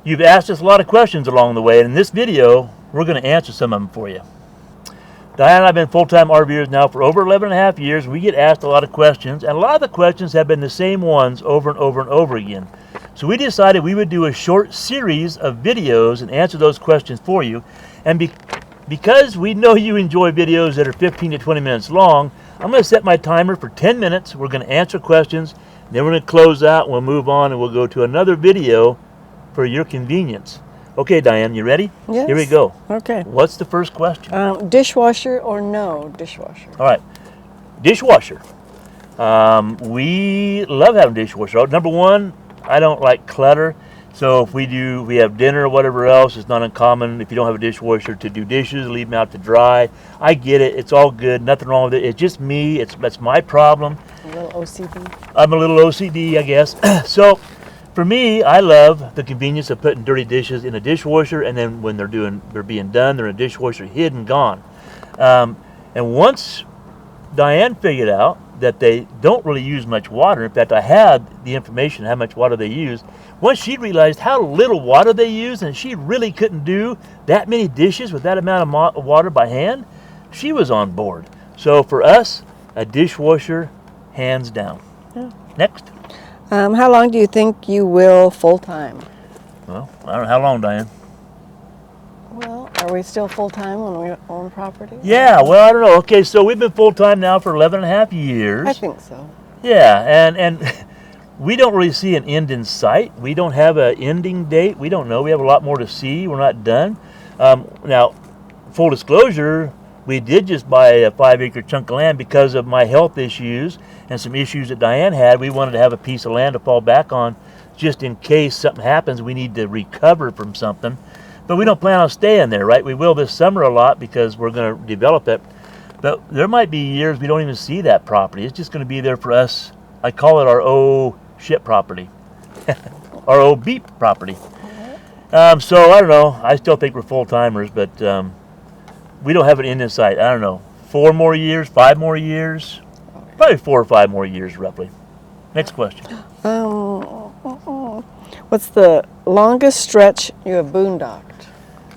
You've asked us a lot of questions along the way, and in this video, we're going to answer some of them for you. Diane and I have been full-time RVers now for over 11 and a half years. We get asked a lot of questions, and a lot of the questions have been the same ones over and over and over again. So we decided we would do a short series of videos and answer those questions for you. And because we know you enjoy videos that are 15 to 20 minutes long, I'm going to set my timer for 10 minutes. We're going to answer questions, then we're going to close out, and we'll move on, and we'll go to another video for your convenience. Okay, Diane, you ready? Yes. Here we go. Okay. What's the first question? Dishwasher or no dishwasher? All right. Dishwasher. We love having dishwasher. Number one, I don't like clutter. So if we have dinner or whatever else, it's not uncommon if you don't have a dishwasher to do dishes, leave them out to dry. I get it. It's all good. Nothing wrong with it. It's just me. That's my problem. A little OCD. I'm a little OCD, I guess. So for me, I love the convenience of putting dirty dishes in a dishwasher, and then when they're being done, they're in a dishwasher, hidden, gone. And once Diane figured out that they don't really use much water, in fact, I had the information how much water they use. Once she realized how little water they use, and she really couldn't do that many dishes with that amount of water by hand, she was on board. So for us, a dishwasher, hands down. Yeah. Next. How long do you think you will full-time? Well, I don't know. How long, Diane? Well, are we still full-time when we own property? Yeah, well, I don't know. Okay, so we've been full-time now for 11 and a half years. I think so. Yeah, and we don't really see an end in sight. We don't have an ending date. We don't know. We have a lot more to see. We're not done. Now, full disclosure, we did just buy a 5-acre chunk of land because of my health issues and some issues that Diane had. We wanted to have a piece of land to fall back on just in case something happens. We need to recover from something. But we don't plan on staying there, right? We will this summer a lot because we're going to develop it. But there might be years we don't even see that property. It's just going to be there for us. I call it our old shit property. Our old beep property. So I don't know. I still think we're full-timers, but we don't have an end in sight. I don't know. 4 more years, 5 more years, probably 4 or 5 more years, roughly. Next question. What's the longest stretch you have boondocked?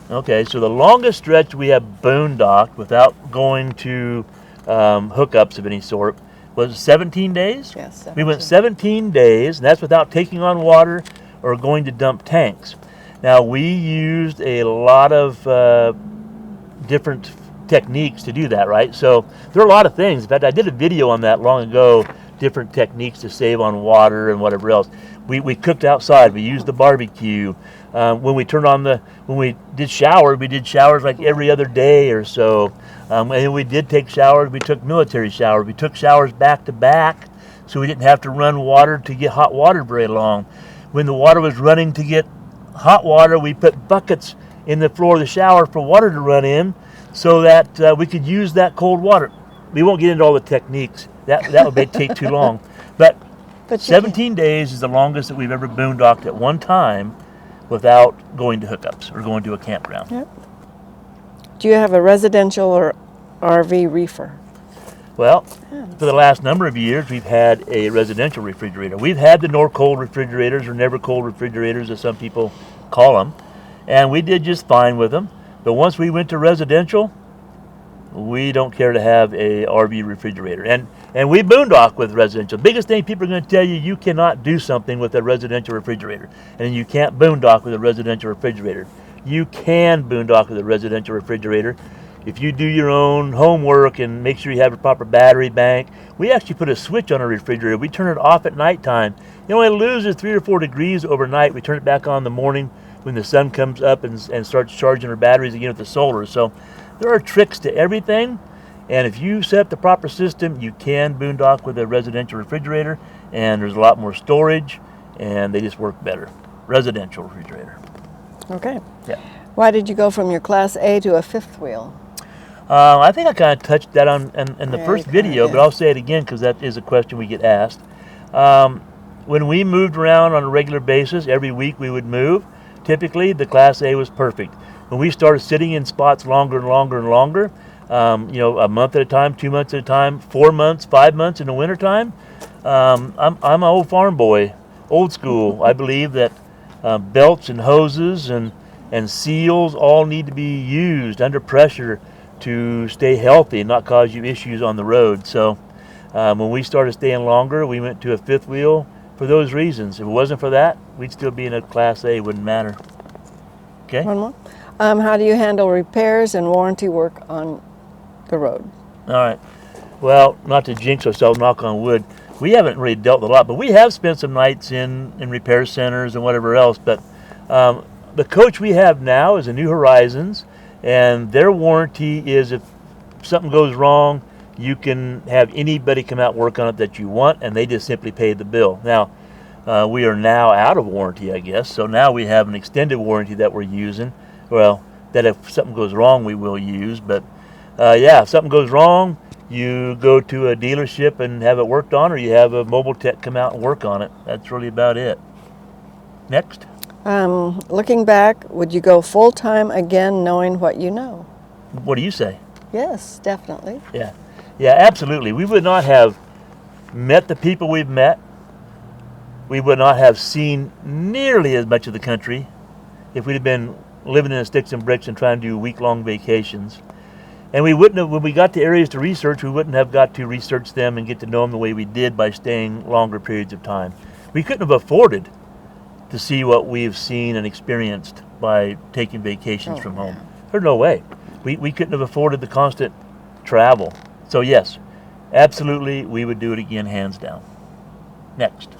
Okay, so the longest stretch we have boondocked without going to hookups of any sort was 17 days? Yes. 17. We went 17 days, and that's without taking on water or going to dump tanks. Now, we used a lot of different techniques to do that, right? So there are a lot of things. In fact, I did a video on that long ago, different techniques to save on water and whatever else. We cooked outside. We used the barbecue. When we did showers like every other day or so. And we did take showers. We took military showers. We took showers back to back, so we didn't have to run water to get hot water very long. When the water was running to get hot water, we put buckets in the floor of the shower for water to run in, so that we could use that cold water. We won't get into all the techniques. That would take too long. But 17 days is the longest that we've ever boondocked at one time without going to hookups or going to a campground. Yep. Do you have a residential or RV reefer? Well, for the last number of years, we've had a residential refrigerator. We've had the Nor-Cold refrigerators, or Never Cold refrigerators, as some people call them, and we did just fine with them. But once we went to residential, we don't care to have a RV refrigerator. And we boondock with residential. Biggest thing people are going to tell you, you cannot do something with a residential refrigerator. And you can't boondock with a residential refrigerator. You can boondock with a residential refrigerator if you do your own homework and make sure you have a proper battery bank. We actually put a switch on our refrigerator. We turn it off at nighttime. It only loses 3 or 4 degrees overnight. We turn it back on in the morning when the sun comes up and starts charging our batteries again with the solar. So there are tricks to everything, and if you set up the proper system, you can boondock with a residential refrigerator, and there's a lot more storage, and they just work better. Residential refrigerator. Okay. Yeah. Why did you go from your Class A to a fifth wheel? I think I kind of touched that on in the first you video, kinda but I'll say it again because that is a question we get asked. When we moved around on a regular basis, every week we would move. Typically, the Class A was perfect. When we started sitting in spots longer and longer and longer, a month at a time, 2 months at a time, 4 months, 5 months in the wintertime, I'm an old farm boy, old school. I believe that belts and hoses and seals all need to be used under pressure to stay healthy and not cause you issues on the road. So when we started staying longer, we went to a fifth wheel for those reasons. If it wasn't for that, we'd still be in a Class A. It wouldn't matter. Okay? One more. How do you handle repairs and warranty work on the road? All right. Well, not to jinx ourselves, knock on wood, we haven't really dealt with a lot, but we have spent some nights in repair centers and whatever else. But the coach we have now is a New Horizons, and their warranty is if something goes wrong, you can have anybody come out and work on it that you want, and they just simply pay the bill. Now, we are now out of warranty, I guess, so now we have an extended warranty that we're using. Well, that if something goes wrong, we will use. But yeah, if something goes wrong, you go to a dealership and have it worked on, or you have a mobile tech come out and work on it. That's really about it. Next. Looking back, would you go full-time again knowing what you know? What do you say? Yes, definitely. Yeah. Yeah, absolutely. We would not have met the people we've met. We would not have seen nearly as much of the country if we'd have been living in the sticks and bricks and trying to do week-long vacations. And we wouldn't have, when we got to areas to research, we wouldn't have got to research them and get to know them the way we did by staying longer periods of time. We couldn't have afforded to see what we've seen and experienced by taking vacations from home. There's no way. We couldn't have afforded the constant travel. So yes, absolutely, we would do it again, hands down. Next.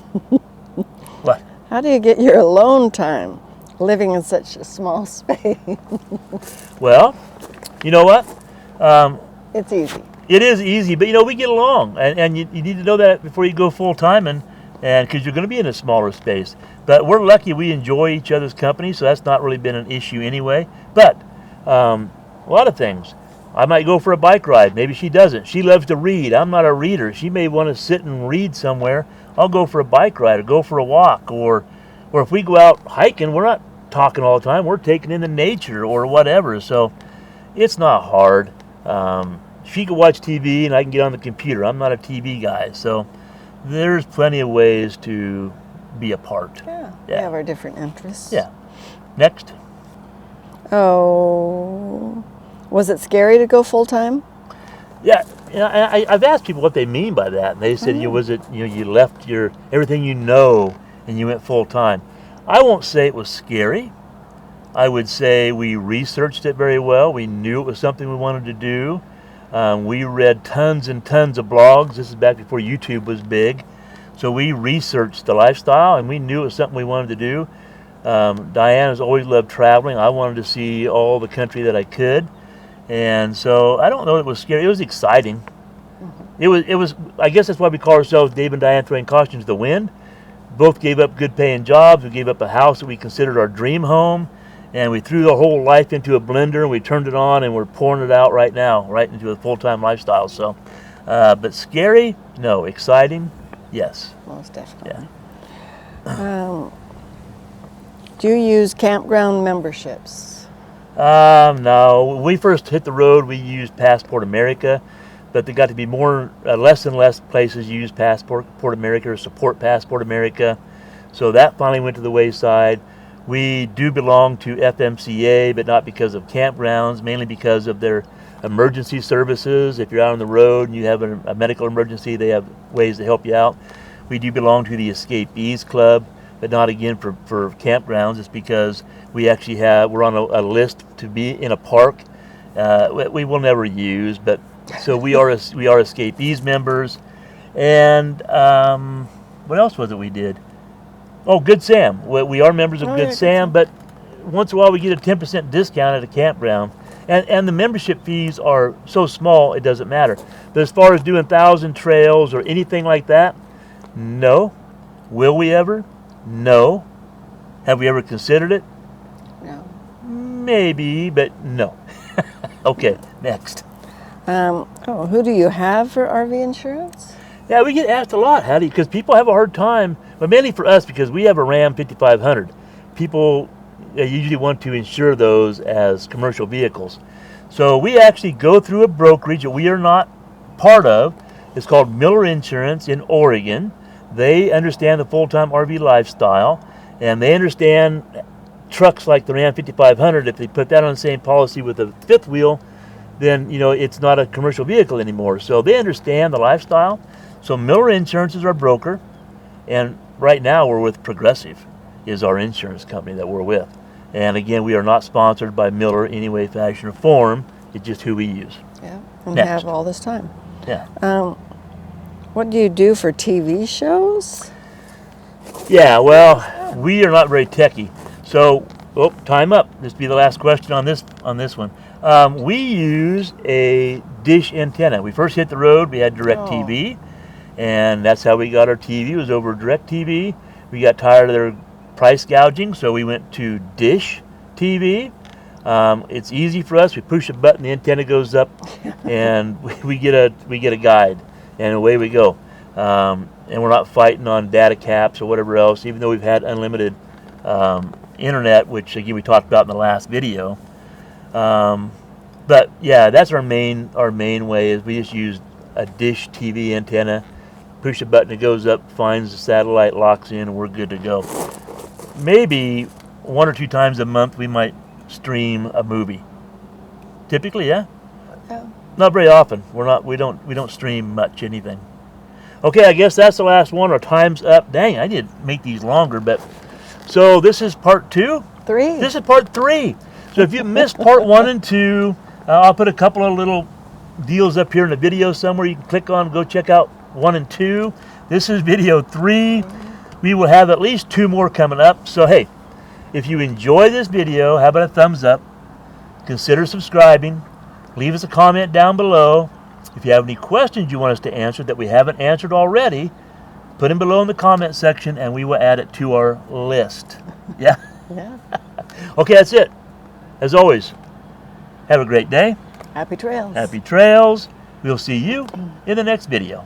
What? How do you get your alone time living in such a small space? Well, you know what? It's easy. It is easy, but we get along, and you need to know that before you go full time, and because you're going to be in a smaller space. But we're lucky we enjoy each other's company, so that's not really been an issue anyway. But a lot of things. I might go for a bike ride. Maybe she doesn't. She loves to read. I'm not a reader. She may want to sit and read somewhere. I'll go for a bike ride or go for a walk, or if we go out hiking, we're not talking all the time. We're taking in the nature or whatever. So it's not hard. She can watch TV and I can get on the computer. I'm not a TV guy, so there's plenty of ways to be apart. Yeah, we have our different interests. Yeah. Next. Oh, was it scary to go full time? Yeah, I've asked people what they mean by that, and they said, was it you left your everything and you went full time. I won't say it was scary. I would say we researched it very well. We knew it was something we wanted to do. We read tons and tons of blogs. This is back before YouTube was big. So we researched the lifestyle, and we knew it was something we wanted to do. Diane has always loved traveling. I wanted to see all the country that I could. And so I don't know if it was scary. It was exciting. It was. I guess that's why we call ourselves Dave and Diane throwing caution to the wind. Both gave up good paying jobs. We gave up a house that we considered our dream home. And we threw the whole life into a blender, and we turned it on, and we're pouring it out right now, right into a full-time lifestyle. So, but scary? No. Exciting? Yes. Most definitely. Yeah. Do you use campground memberships? No. When we first hit the road, we used Passport America, but there got to be less and less places use Passport America or support Passport America. So that finally went to the wayside. We do belong to FMCA, but not because of campgrounds, mainly because of their emergency services. If you're out on the road and you have a medical emergency, they have ways to help you out. We do belong to the Escapees Club, but not again for campgrounds. It's because we're on a list to be in a park. We will never use, but so we are Escapees members. And what else was it we did? Oh, Good Sam. We are members of Good Sam, but once in a while we get a 10% discount at a campground. And the membership fees are so small, it doesn't matter. But as far as doing 1,000 trails or anything like that, no. Will we ever? No. Have we ever considered it? No. Maybe, but no. Okay, next. Who do you have for RV insurance? Yeah, we get asked a lot, because people have a hard time, but mainly for us because we have a Ram 5500. People usually want to insure those as commercial vehicles. So we actually go through a brokerage that we are not part of. It's called Miller Insurance in Oregon. They understand the full-time RV lifestyle, And they understand trucks like the Ram 5500, if they put that on the same policy with a fifth wheel, then it's not a commercial vehicle anymore. So they understand the lifestyle. So Miller Insurance is our broker, and right now we're with Progressive, is our insurance company that we're with. And again, we are not sponsored by Miller in any way, fashion, or form. It's just who we use. Yeah, and Next. have all this time. Yeah. What do you do for TV shows? Yeah, well, we are not very techy. So, time up. This will be the last question on this one. We use a dish antenna. We first hit the road, we had DirecTV, and that's how we got our TV. It was over DirecTV. We got tired of their price gouging, so we went to Dish TV. It's easy for us. We push a button, the antenna goes up, and we get a guide, and away we go. And we're not fighting on data caps or whatever else, even though we've had unlimited internet, which again we talked about in the last video. But yeah, that's our main way, is we just use a Dish TV antenna, push a button, it goes up, finds the satellite, locks in, and we're good to go. Maybe 1 or 2 times a month we might stream a movie. Typically, yeah. Not very often. We don't stream much anything. Okay, I guess that's the last one. Our time's up. Dang, I did make these longer, but so this is part 2. 3. This is part 3. So if you missed part 1 and 2, I'll put a couple of little deals up here in the video somewhere. You can click on, go check out 1 and 2. This is video 3. We will have at least 2 more coming up. So hey, if you enjoy this video, how about a thumbs up? Consider subscribing. Leave us a comment down below. If you have any questions you want us to answer that we haven't answered already, put them below in the comment section and we will add it to our list. Yeah? Yeah. Okay, that's it. As always, have a great day. Happy trails. Happy trails. We'll see you in the next video.